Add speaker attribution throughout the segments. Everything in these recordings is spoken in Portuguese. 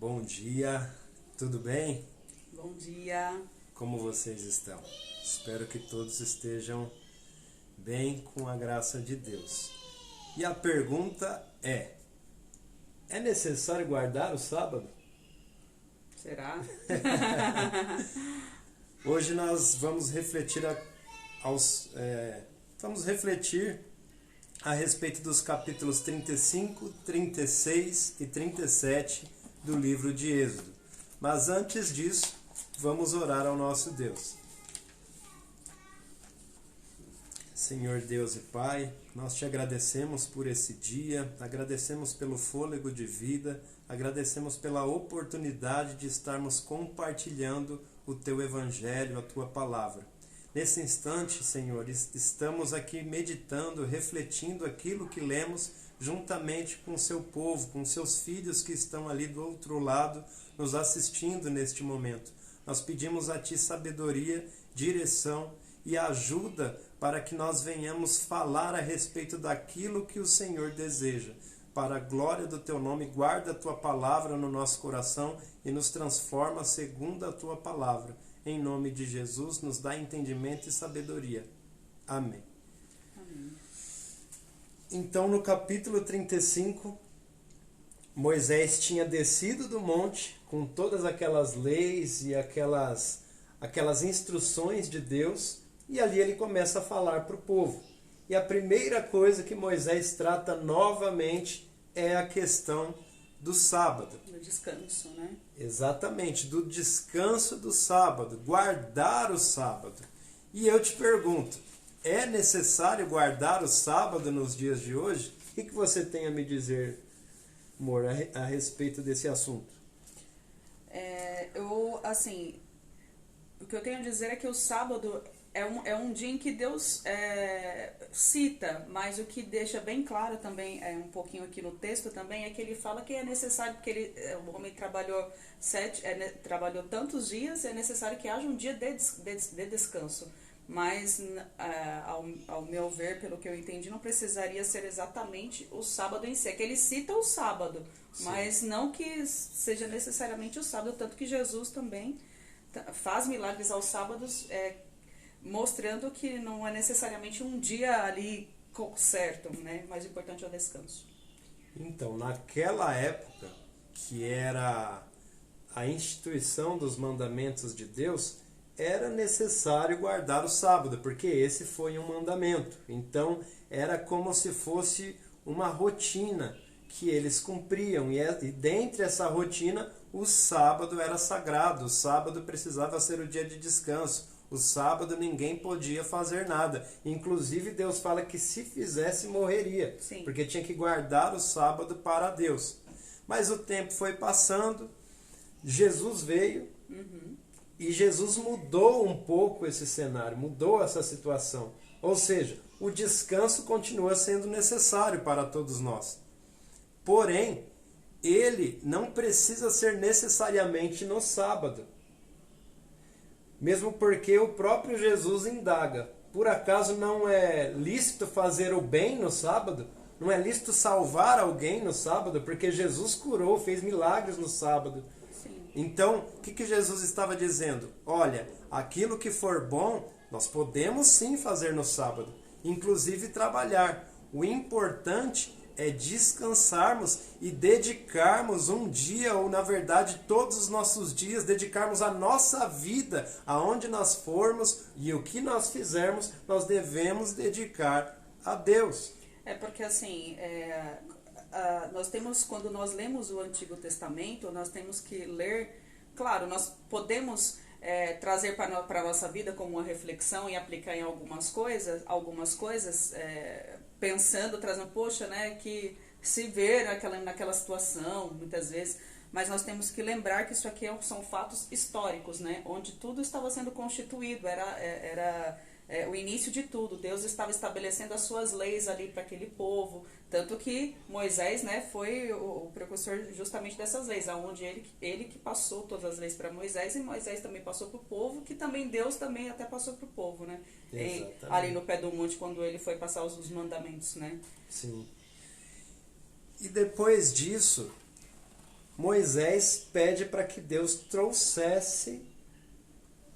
Speaker 1: Bom dia, tudo bem?
Speaker 2: Bom dia.
Speaker 1: Como vocês estão? Espero que todos estejam bem com a graça de Deus. E a pergunta é necessário guardar o sábado?
Speaker 2: Será?
Speaker 1: Hoje nós vamos refletir a respeito dos capítulos 35, 36 e 37 do livro de Êxodo. Mas antes disso, vamos orar ao nosso Deus. Senhor Deus e Pai, nós te agradecemos por esse dia, agradecemos pelo fôlego de vida, agradecemos pela oportunidade de estarmos compartilhando o Teu Evangelho, a Tua Palavra. Nesse instante, Senhor, estamos aqui meditando, refletindo aquilo que lemos juntamente com o Seu povo, com Seus filhos que estão ali do outro lado, nos assistindo neste momento. Nós pedimos a Ti sabedoria, direção e ajuda para que nós venhamos falar a respeito daquilo que o Senhor deseja. Para a glória do Teu nome, guarda a Tua palavra no nosso coração e nos transforma segundo a Tua palavra. Em nome de Jesus, nos dá entendimento e sabedoria. Amém.
Speaker 2: Amém.
Speaker 1: Então, no capítulo 35, Moisés tinha descido do monte com todas aquelas leis e aquelas instruções de Deus, e ali ele começa a falar para o povo. E a primeira coisa que Moisés trata novamente é a questão do sábado.
Speaker 2: Do descanso, né?
Speaker 1: Exatamente, do descanso do sábado, guardar o sábado. E eu te pergunto, é necessário guardar o sábado nos dias de hoje? O que você tem a me dizer, amor, a respeito desse assunto?
Speaker 2: O que eu tenho a dizer é que o sábado é um dia em que Deus cita, mas o que deixa bem claro também, um pouquinho aqui no texto também, é que ele fala que é necessário, porque o homem trabalhou tantos dias, é necessário que haja um dia de descanso. Mas, ao meu ver, pelo que eu entendi, não precisaria ser exatamente o sábado em si. É que ele cita o sábado, sim, mas não que seja necessariamente o sábado, tanto que Jesus também faz milagres aos sábados, mostrando que não é necessariamente um dia ali certo, né? Mais importante é o descanso.
Speaker 1: Então, naquela época, que era a instituição dos mandamentos de Deus, era necessário guardar o sábado, porque esse foi um mandamento. Então, era como se fosse uma rotina que eles cumpriam. E dentre essa rotina, o sábado era sagrado. O sábado precisava ser o dia de descanso. O sábado ninguém podia fazer nada. Inclusive, Deus fala que se fizesse, morreria.
Speaker 2: Sim.
Speaker 1: Porque tinha que guardar o sábado para Deus. Mas o tempo foi passando, Jesus veio, e Jesus mudou um pouco esse cenário, mudou essa situação. Ou seja, o descanso continua sendo necessário para todos nós. Porém, ele não precisa ser necessariamente no sábado. Mesmo porque o próprio Jesus indaga: por acaso não é lícito fazer o bem no sábado? Não é lícito salvar alguém no sábado? Porque Jesus curou, fez milagres no sábado.
Speaker 2: Sim.
Speaker 1: Então, o que Jesus estava dizendo? Olha, aquilo que for bom, nós podemos sim fazer no sábado, inclusive trabalhar. O importante é descansarmos e dedicarmos um dia, ou na verdade todos os nossos dias, dedicarmos a nossa vida, aonde nós formos e o que nós fizermos, nós devemos dedicar a Deus.
Speaker 2: Porque assim, nós temos, quando nós lemos o Antigo Testamento, nós temos que ler, claro, nós podemos trazer para a nossa vida como uma reflexão e aplicar em algumas coisas, pensando, trazendo, poxa, né, que se ver naquela situação, muitas vezes, mas nós temos que lembrar que isso aqui são fatos históricos, né, onde tudo estava sendo constituído, era o início de tudo. Deus estava estabelecendo as suas leis ali para aquele povo, tanto que Moisés, né, foi o precursor justamente dessas leis, aonde ele que passou todas as leis para Moisés, e Moisés também passou para o povo, que também Deus também até passou para o povo, né, ali no pé do monte, quando ele foi passar os mandamentos, né.
Speaker 1: Sim. E depois disso, Moisés pede para que Deus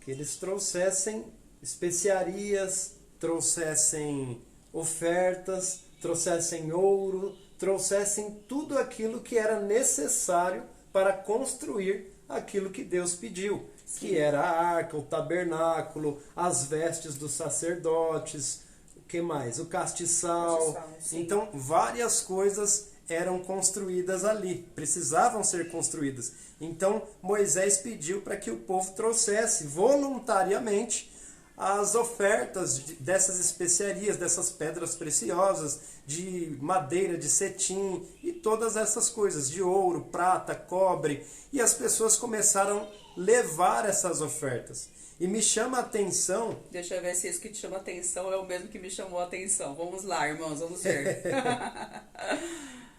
Speaker 1: que eles trouxessem especiarias, trouxessem ofertas, trouxessem ouro, trouxessem tudo aquilo que era necessário para construir aquilo que Deus pediu,
Speaker 2: Sim.
Speaker 1: que era a arca, o tabernáculo, as vestes dos sacerdotes, o que mais? O castiçal.
Speaker 2: Sim.
Speaker 1: Então, várias coisas eram construídas ali, precisavam ser construídas. Então, Moisés pediu para que o povo trouxesse voluntariamente as ofertas dessas especiarias, dessas pedras preciosas, de madeira, de cetim e todas essas coisas, de ouro, prata, cobre. E as pessoas começaram a levar essas ofertas. E me chama a atenção...
Speaker 2: Deixa eu ver se isso que te chama a atenção é o mesmo que me chamou a atenção. Vamos lá, irmãos, vamos ver.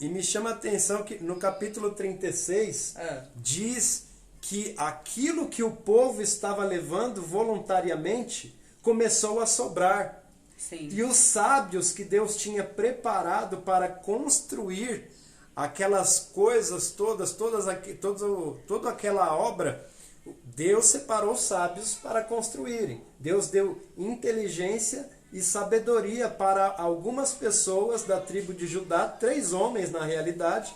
Speaker 1: E me chama a atenção que no capítulo 36 diz que aquilo que o povo estava levando voluntariamente começou a sobrar.
Speaker 2: Sim.
Speaker 1: E os sábios que Deus tinha preparado para construir aquelas coisas todas, toda aquela obra, Deus separou sábios para construírem. Deus deu inteligência e sabedoria para algumas pessoas da tribo de Judá, 3 homens na realidade.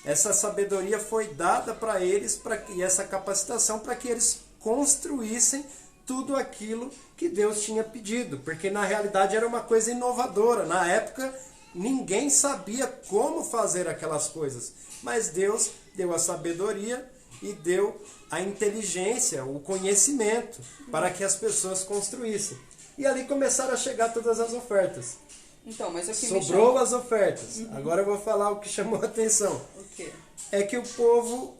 Speaker 1: Essa sabedoria foi dada para eles e essa capacitação para que eles construíssem tudo aquilo que Deus tinha pedido, porque na realidade era uma coisa inovadora. Na época ninguém sabia como fazer aquelas coisas, mas Deus deu a sabedoria e deu a inteligência, o conhecimento para que as pessoas construíssem. E ali começaram a chegar todas as ofertas.
Speaker 2: Então, mas o que
Speaker 1: sobrou as ofertas. Agora eu vou falar o que chamou a atenção.
Speaker 2: O quê?
Speaker 1: É que o povo,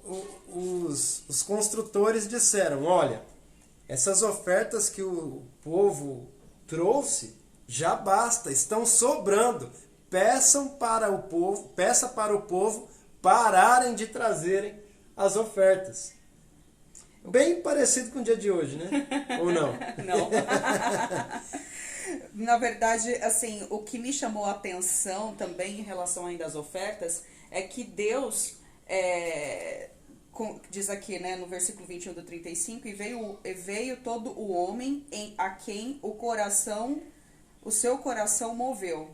Speaker 1: os construtores disseram, olha, essas ofertas que o povo trouxe já basta, estão sobrando. Peça para o povo pararem de trazerem as ofertas. Bem parecido com o dia de hoje, né? Ou não?
Speaker 2: Não. Na verdade, assim, o que me chamou a atenção também em relação ainda às ofertas é que Deus, diz aqui, né, no versículo 21 do 35, e veio todo o homem a quem o seu coração moveu.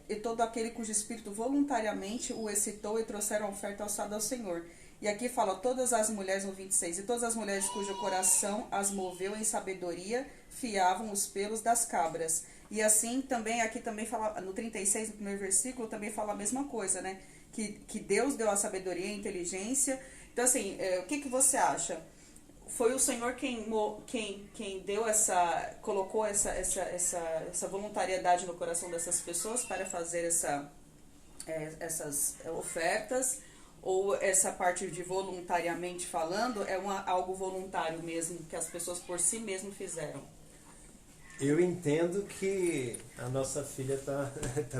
Speaker 2: E todo aquele cujo espírito voluntariamente o excitou e trouxeram oferta alçada ao Senhor. E aqui fala, todas as mulheres, no 26, e todas as mulheres cujo coração as moveu em sabedoria, fiavam os pelos das cabras. E assim, também, aqui também fala, no 36, no primeiro versículo, também fala a mesma coisa, né? Que Deus deu a sabedoria e a inteligência. Então, assim, o que você acha? Foi o Senhor quem deu colocou essa voluntariedade no coração dessas pessoas para fazer essas ofertas? Ou essa parte de voluntariamente falando é algo voluntário mesmo, que as pessoas por si mesmo fizeram?
Speaker 1: Eu entendo que a nossa filha tá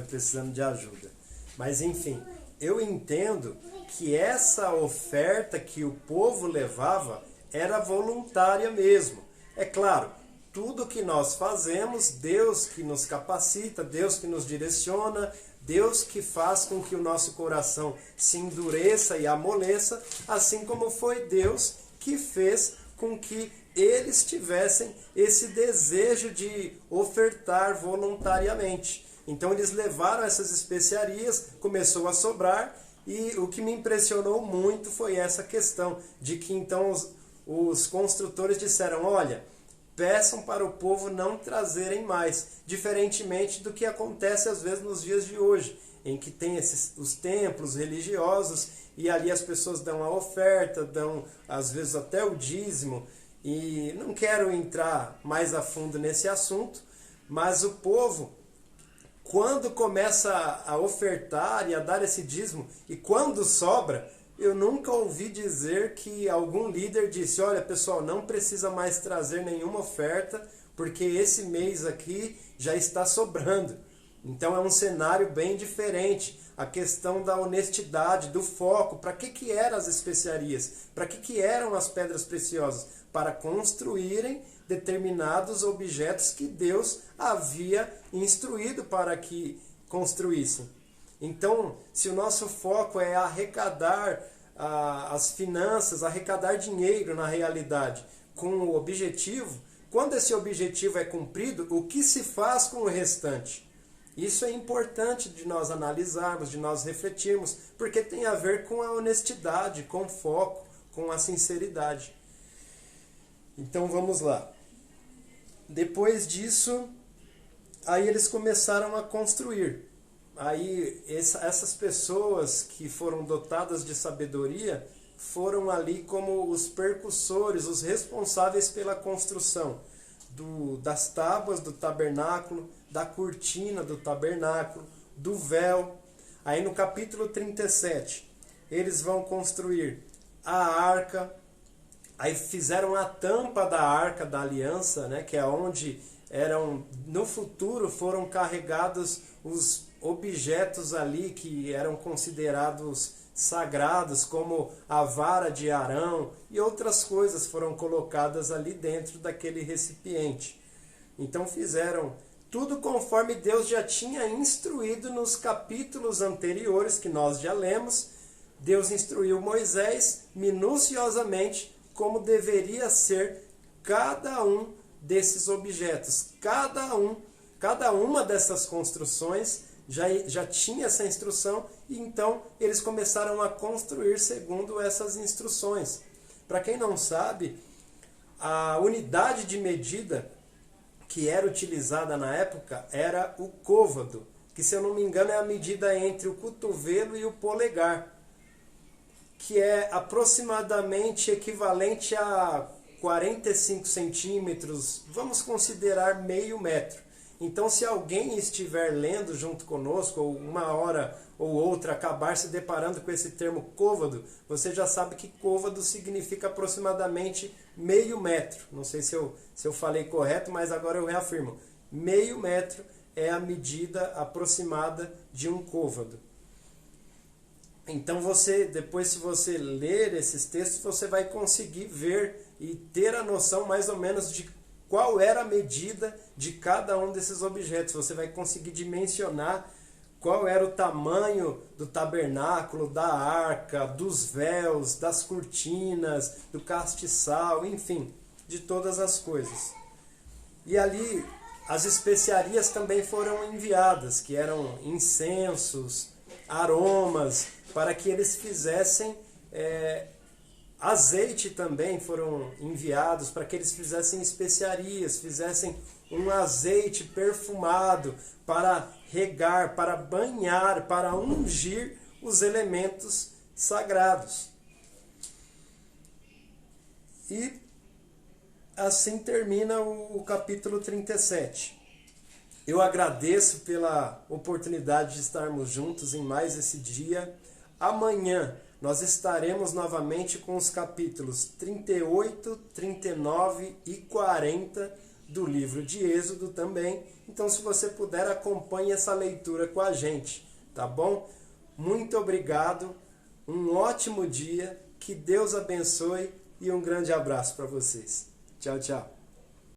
Speaker 1: precisando de ajuda. Mas enfim, eu entendo que essa oferta que o povo levava era voluntária mesmo. É claro, tudo que nós fazemos, Deus que nos capacita, Deus que nos direciona, Deus que faz com que o nosso coração se endureça e amoleça, assim como foi Deus que fez com que eles tivessem esse desejo de ofertar voluntariamente. Então eles levaram essas especiarias, começou a sobrar, e o que me impressionou muito foi essa questão de que então os construtores disseram, olha, peçam para o povo não trazerem mais, diferentemente do que acontece às vezes nos dias de hoje, em que tem os templos religiosos e ali as pessoas dão a oferta, dão às vezes até o dízimo, e não quero entrar mais a fundo nesse assunto, mas o povo, quando começa a ofertar e a dar esse dízimo, e quando sobra, eu nunca ouvi dizer que algum líder disse, olha pessoal, não precisa mais trazer nenhuma oferta, porque esse mês aqui já está sobrando. Então é um cenário bem diferente. A questão da honestidade, do foco. Para que eram as especiarias? Para que eram as pedras preciosas? Para construírem determinados objetos que Deus havia instruído para que construíssem. Então, se o nosso foco é arrecadar as finanças, arrecadar dinheiro na realidade, com o objetivo, quando esse objetivo é cumprido, o que se faz com o restante? Isso é importante de nós analisarmos, de nós refletirmos, porque tem a ver com a honestidade, com o foco, com a sinceridade. Então vamos lá. Depois disso, aí eles começaram a construir. Aí essas pessoas que foram dotadas de sabedoria foram ali como os percussores, os responsáveis pela construção das tábuas do tabernáculo, da cortina do tabernáculo, do véu. Aí no capítulo 37, eles vão construir a arca. Aí fizeram a tampa da arca da aliança, né, que é onde no futuro foram carregados os objetos ali que eram considerados sagrados, como a vara de Arão e outras coisas foram colocadas ali dentro daquele recipiente. Então fizeram tudo conforme Deus já tinha instruído nos capítulos anteriores que nós já lemos. Deus instruiu Moisés minuciosamente como deveria ser cada um desses objetos. Cada uma dessas construções já tinha essa instrução, e então eles começaram a construir segundo essas instruções. Para quem não sabe, a unidade de medida que era utilizada na época era o côvado, que, se eu não me engano, é a medida entre o cotovelo e o polegar, que é aproximadamente equivalente a 45 centímetros, vamos considerar meio metro. Então, se alguém estiver lendo junto conosco, ou uma hora ou outra acabar se deparando com esse termo côvado, você já sabe que côvado significa aproximadamente meio metro. Não sei se eu falei correto, mas agora eu reafirmo. Meio metro é a medida aproximada de um côvado. Então, depois, se você ler esses textos, você vai conseguir ver e ter a noção mais ou menos de qual era a medida de cada um desses objetos. Você vai conseguir dimensionar qual era o tamanho do tabernáculo, da arca, dos véus, das cortinas, do castiçal, enfim, de todas as coisas. E ali as especiarias também foram enviadas, que eram incensos, aromas, para que eles fizessem azeite também foram enviados para que eles fizessem especiarias, fizessem um azeite perfumado para regar, para banhar, para ungir os elementos sagrados. E assim termina o capítulo 37. Eu agradeço pela oportunidade de estarmos juntos em mais esse dia. Amanhã nós estaremos novamente com os capítulos 38, 39 e 40 do livro de Êxodo também. Então, se você puder, acompanhe essa leitura com a gente, tá bom? Muito obrigado, um ótimo dia, que Deus abençoe e um grande abraço para vocês. Tchau, tchau.